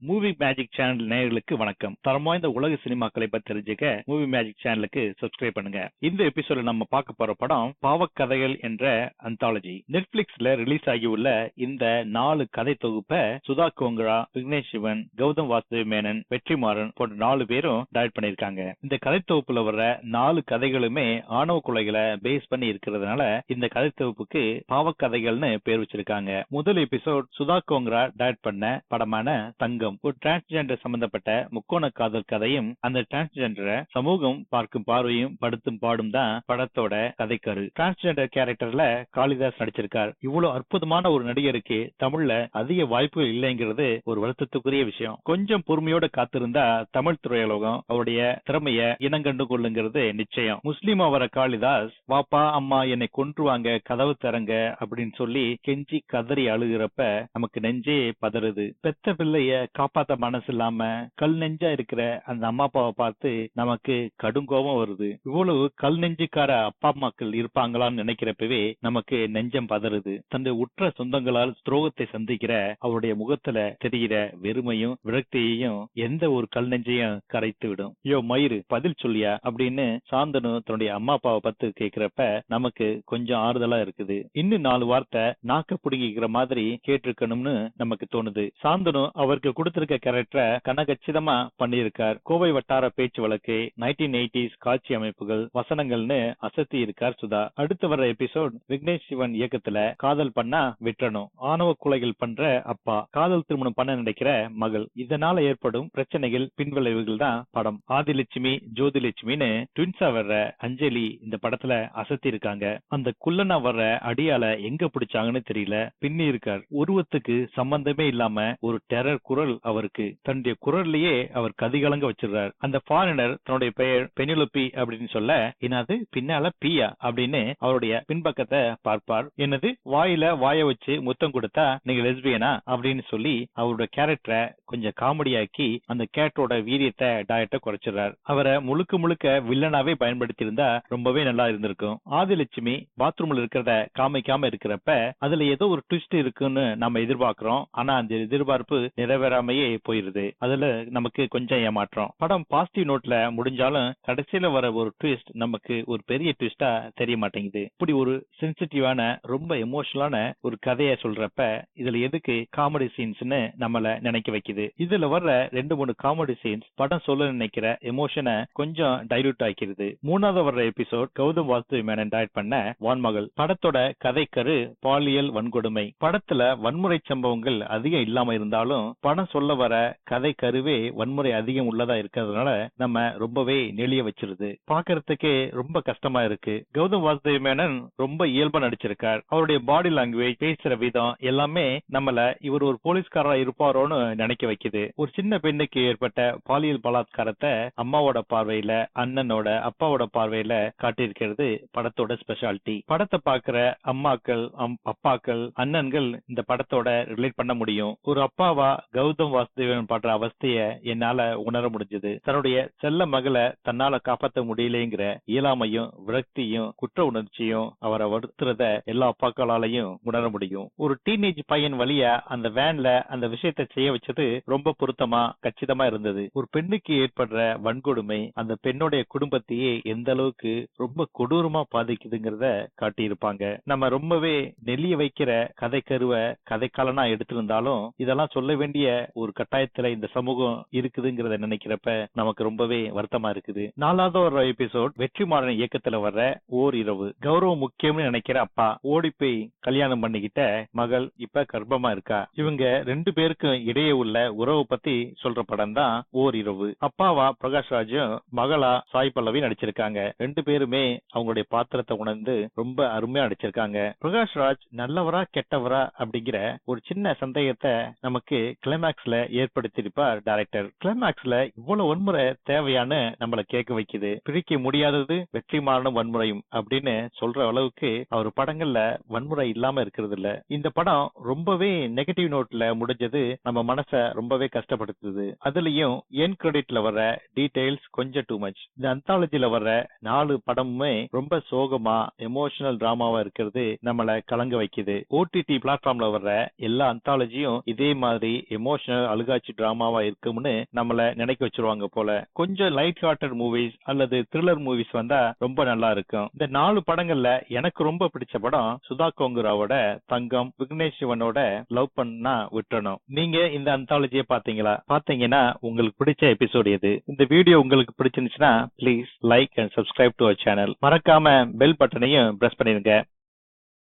Movie magic channel நேயர்களுக்கு வணக்கம். தரம் வாய்ந்த உலக சினிமாக்களை பத்தி தெரிஞ்சுக்க மூவி மேஜிக் சேனலுக்கு சப்ஸ்கிரைப் பண்ணுங்க. இந்த எபிசோட்ல நம்ம பார்க்க போற படம் பாவக்கதைகள் என்ற அந்தாலஜி. நெட்ஃபிளிக்ஸ்ல ரிலீஸ் ஆகியுள்ள இந்த 4 கதை தொகுப்பை சுதா கோங்கரா, விக்னேஷ் சிவன், கௌதம் வாசுதேவ் மேனன், வெற்றிமாறன் போன்ற 4 பேரும் டைரக்ட் பண்ணிருக்காங்க. இந்த கதை தொகுப்புல வர்ற 4 கதைகளுமே ஆணவ கொலைகளை பேஸ் பண்ணி இருக்கிறதுனால இந்த கதை தொகுப்புக்கு பாவக்கதைகள்னு பேர் வச்சிருக்காங்க. முதல் எபிசோட் சுதா கோங்கரா டைரக்ட் பண்ண படமான தங்கம். ஒரு டிரான்ஸ்ஜெண்டர் சம்பந்தப்பட்ட முக்கோண காதல் கதையும் அந்த டிரான்ஸ்ஜெண்டரை சமூகம் பார்க்கும் பார்வையும் படுத்தும் பாடும் தான் படத்தோட கதைக்கரு. டிரான்ஸ்ஜெண்டர் கேரக்டர்ல காளிதாஸ் நடிச்சிருக்கார். இவ்வளவு அற்புதமான ஒரு நடிகருக்கு தமிழ்ல அதிக வாய்ப்புகள் இல்லைங்கிறது ஒரு வருத்தத்துக்குரிய விஷயம். கொஞ்சம் பொறுமையோட காத்திருந்தா தமிழ் திரையுலகம் அவருடைய திறமைய இனங்கண்டு கொள்ளுங்கிறது நிச்சயம். முஸ்லீமா வர காளிதாஸ் வாப்பா அம்மா என்னை கொன்றுவாங்க கதவு தரங்க அப்படின்னு சொல்லி கெஞ்சி கதறி அழுகிறப்ப நமக்கு நெஞ்சே பதறுது. பெத்த பிள்ளைய காப்பாத்த மனசு இல்லாம கல் நெஞ்சா இருக்கிற அந்த அம்மா அப்பாவை பார்த்து நமக்கு கடுங்கோபம் வருது. இவ்வளவு கல் நெஞ்சுக்கார அப்பா அம்மாக்கள் இருப்பாங்களான்னு நினைக்கிறப்பவே நமக்கு நெஞ்சம் பதறுது. தன்னுடைய உற்ற சொந்தங்களால் துரோகத்தை சந்திக்கிற அவருடைய முகத்துல தெரிகிற வெறுமையும் விரக்தியையும் எந்த ஒரு கல் நெஞ்சையும் கரைத்து விடும். யோ மயிறு பதில் சொல்லியா அப்படின்னு சாந்தனு தன்னுடைய அம்மா அப்பாவை பார்த்து கேட்கிறப்ப நமக்கு கொஞ்சம் ஆறுதலா இருக்குது. இன்னும் 4 வார்த்தை நாக்க புடுங்கிக்கிற மாதிரி கேட்டிருக்கணும்னு நமக்கு தோணுது. சாந்தனு அவருக்கு கொடுத்திருக்க கேரக்டரை கனகச்சிதமா பண்ணியிருக்கார். கோவை வட்டார பேச்சு வழக்கு, 1980s காட்சி அமைப்புகள், வசனங்கள்னு அசத்தி இருக்கார் சுதா. அடுத்து வர எபிசோட் விக்னேஷ் சிவன் இயக்கத்துல காதல் பண்ணா விட்டுறணும், ஆணவ கொலைகள் பண்ற அப்பா, காதல் திருமணம் பண்ண நினைக்கிற மகள், இதனால ஏற்படும் பிரச்சனைகள் பின்விளைவுகள் தான் படம். ஆதிலட்சுமி ஜோதிலட்சுமின்னு ட்வின்ஸா வர்ற அஞ்சலி இந்த படத்துல அசத்தி இருக்காங்க. அந்த குள்ளனா வர்ற அடியால எங்க பிடிச்சாங்கன்னு தெரியல, பின்னி இருக்கார். உருவத்துக்கு சம்பந்தமே இல்லாம ஒரு டெரர் குரல் அவருக்கு. தன்னுடைய குரல்லையே அவர் கதிகலங்க வச்சிருக்கார். அந்த ஃபாரினர் தன்னுடைய பெயர் பெனிலோபி அப்படின்னு சொல்ல, என்னது பின்னால பியா அப்படின்னு அவருடைய பின்பக்கத்தை பார்ப்பார். என்னது வாயில வாய வச்சு முத்தம் கொடுத்தா நீங்க லெஸ்பியனா அப்படின்னு சொல்லி அவருடைய கேரக்டரை கொஞ்சம் காமெடியாக்கி அந்த கேரக்டரோட வீரியத்தை டைரக்டா குறைச்சிடுறார். அவரை முழுக்க முழுக்க வில்லனாவே பயன்படுத்தி இருந்தா ரொம்பவே நல்லா இருந்திருக்கும். ஆதிலட்சுமி பாத்ரூம்ல இருக்கிறத காமிக்காம இருக்கிறப்ப அதுல ஏதோ ஒரு ட்விஸ்ட் இருக்குன்னு நம்ம எதிர்பார்க்கிறோம். ஆனா அந்த எதிர்பார்ப்பு நிறைவேறாமையே போயிருது. அதுல நமக்கு கொஞ்சம் ஏமாற்றம். படம் பாசிட்டிவ் நோட்ல முடிஞ்சாலும் கடைசியில வர ஒரு ட்விஸ்ட் நமக்கு ஒரு பெரிய ட்விஸ்டா தெரிய மாட்டேங்குது. இப்படி ஒரு சென்சிட்டிவான ரொம்ப எமோஷனலான ஒரு கதையை சொல்றப்ப இதுல எதுக்கு காமெடி சீன்ஸ்னு நம்மள நினைக்க வைக்குது. இதுல வர்ற 2-3 காமெடி சீன்ஸ் படம் சொல்ல நினைக்கிற எமோஷனை கொஞ்சம் டைலூட் ஆக்கிருது. 3வது வர்ற எபிசோட் கௌதம் வாசுதேவ் மேனன் டைரக்ட் பண்ண வான்மகள். படத்தோட கதைக்கரு பாலியல் வன்கொடுமை. படத்துல வன்முறை சம்பவங்கள் அதிகம் இல்லாம இருந்தாலும் படம் சொல்ல வர கதை கருவே வன்முறை அதிகம் உள்ளதா இருக்கிறதுனால நம்ம ரொம்பவே நெளிய வச்சிருது. பாக்குறதுக்கே ரொம்ப கஷ்டமா இருக்கு. கௌதம் வாசுதேவ் மேனன் ரொம்ப இயல்பா நடிச்சிருக்கார். அவருடைய பாடி லாங்குவேஜ், பேசுற விதம் எல்லாமே நம்மள இவர் ஒரு போலீஸ்காரா இருப்பாரோன்னு நினைக்க வைக்குது. ஒரு சின்ன பெண்ணுக்கு ஏற்பட்ட பாலியல் பலாத்காரத்தை அம்மாவோட பார்வையில, அண்ணனோட அப்பாவோட பார்வையில காட்டியிருக்கிறது படத்தோட ஸ்பெஷாலிட்டி. படத்தை பாக்குற அம்மாக்கள், அப்பாக்கள், அண்ணன்கள் இந்த படத்தோட ரிலேட் பண்ண முடியும். ஒரு அப்பாவா கௌதம் வாசுதேவன் படுற அவஸ்தைய என்னால உணர முடிஞ்சது. தன்னுடைய செல்ல மகளை தன்னால காப்பாற்ற முடியலங்கிற இயலாமையும் விரக்தியும் குற்ற உணர்ச்சியும் அவரை வருத்துறத எல்லா அப்பாக்களாலையும் உணர முடியும். ஒரு டீனேஜ் பையன் வழியா அந்த வேன்ல அந்த விஷயத்தை செய்ய வச்சது ரொம்ப பொருத்தமா கச்சிதமா இருந்தது. ஒரு பெண்ணுக்கு ஏற்படுற வன்கொடுமை அந்த பெண்ணுடைய குடும்பத்தையே எந்த அளவுக்கு ரொம்ப கொடூரமா பாதிக்குதுங்கிறத காட்டியிருப்பாங்க. நம்ம ரொம்பவே நெல்லிய வைக்கிற கதை கருவை கதைக்காலனா எடுத்திருந்தாலும் இதெல்லாம் சொல்ல வேண்டிய ஒரு கட்டாயத்துல இந்த சமூகம் இருக்குதுங்கிறத நினைக்கிறப்ப நமக்கு ரொம்பவே வருத்தமா இருக்குது. 4வது ஒரு எபிசோட் வெற்றிமாறன் இயக்கத்துல வர்ற ஓர் இரவு. கௌரவம் முக்கியம்னு நினைக்கிற அப்பா ஓடி போய் கல்யாணம் பண்ணிக்கிட்ட மகள் இப்ப கர்ப்பமா இருக்கா. இவங்க 2 பேருக்கும் இடையே உள்ள உறவு பத்தி சொல்ற படம் தான் ஓர் இரவு. அப்பாவா பிரகாஷ் ராஜும் மகளா சாய் பல்லவி நடிச்சிருக்காங்க. 2 பேருமே அவங்களுடைய பாத்திரத்தை உணர்ந்து ரொம்ப அருமையா நடிச்சிருக்காங்க. பிரகாஷ் ராஜ் நல்லவரா கெட்டவரா அப்படிங்கிற ஒரு சின்ன சந்தேகத்தை நமக்கு கிளைமேக்ஸ்ல ஏற்படுத்தியிருப்பார் டைரக்டர். கிளைமேக்ஸ்ல இவ்வளவு வன்முறை தேவையான்னு நம்மள கேட்க வைக்குது. பிரிக்க முடியாதது வெற்றிமாறனும் வன்முறையும் அப்படின்னு சொல்ற அளவுக்கு அவர் படங்கள்ல வன்முறை இல்லாம இருக்கிறது இல்ல. இந்த படம் ரொம்பவே நெகட்டிவ் நோட்ல முடிஞ்சது நம்ம மனசை ரொம்பவே கஷ்டப்படுத்துது. அதுலயும் என் கிரெடிட்ல வர்ற டீடைல்ஸ் கொஞ்சம் டூ மச். இந்த அந்தாலஜில வர்ற 4 படமுமே ரொம்ப சோகமா எமோஷனல் டிராமாவா இருக்கிறது நம்மள கலங்க வைக்குது. ஓடிடி பிளாட்ஃபார்ம்ல வர்ற எல்லா அந்தாலஜியும் இதே மாதிரி எமோஷனல் எமோஷனல் அழுகாட்சி டிராமாவா இருக்கும்னு நம்மள நினைக்க வச்சிருவாங்க போல. கொஞ்சம் லைட் ஹார்ட்டட் மூவிஸ் அல்லது த்ரில்லர் மூவிஸ் வந்தா ரொம்ப நல்லா இருக்கும். இந்த 4 படங்கள்ல எனக்கு ரொம்ப பிடிச்ச படம் சுதா கோங்குராவோட தங்கம், விக்னேஷ் சிவனோட லவ் பண்ணா விட்டுறணும். நீங்க இந்த அந்தாலஜியை பாத்தீங்களா? பாத்தீங்கன்னா உங்களுக்கு பிடிச்ச எபிசோட் எது? இந்த வீடியோ உங்களுக்கு பிடிச்சிருந்துச்சுன்னா please like and subscribe to our channel. மறக்காம பெல் பட்டனையும் பிரஸ் பண்ணிருங்க.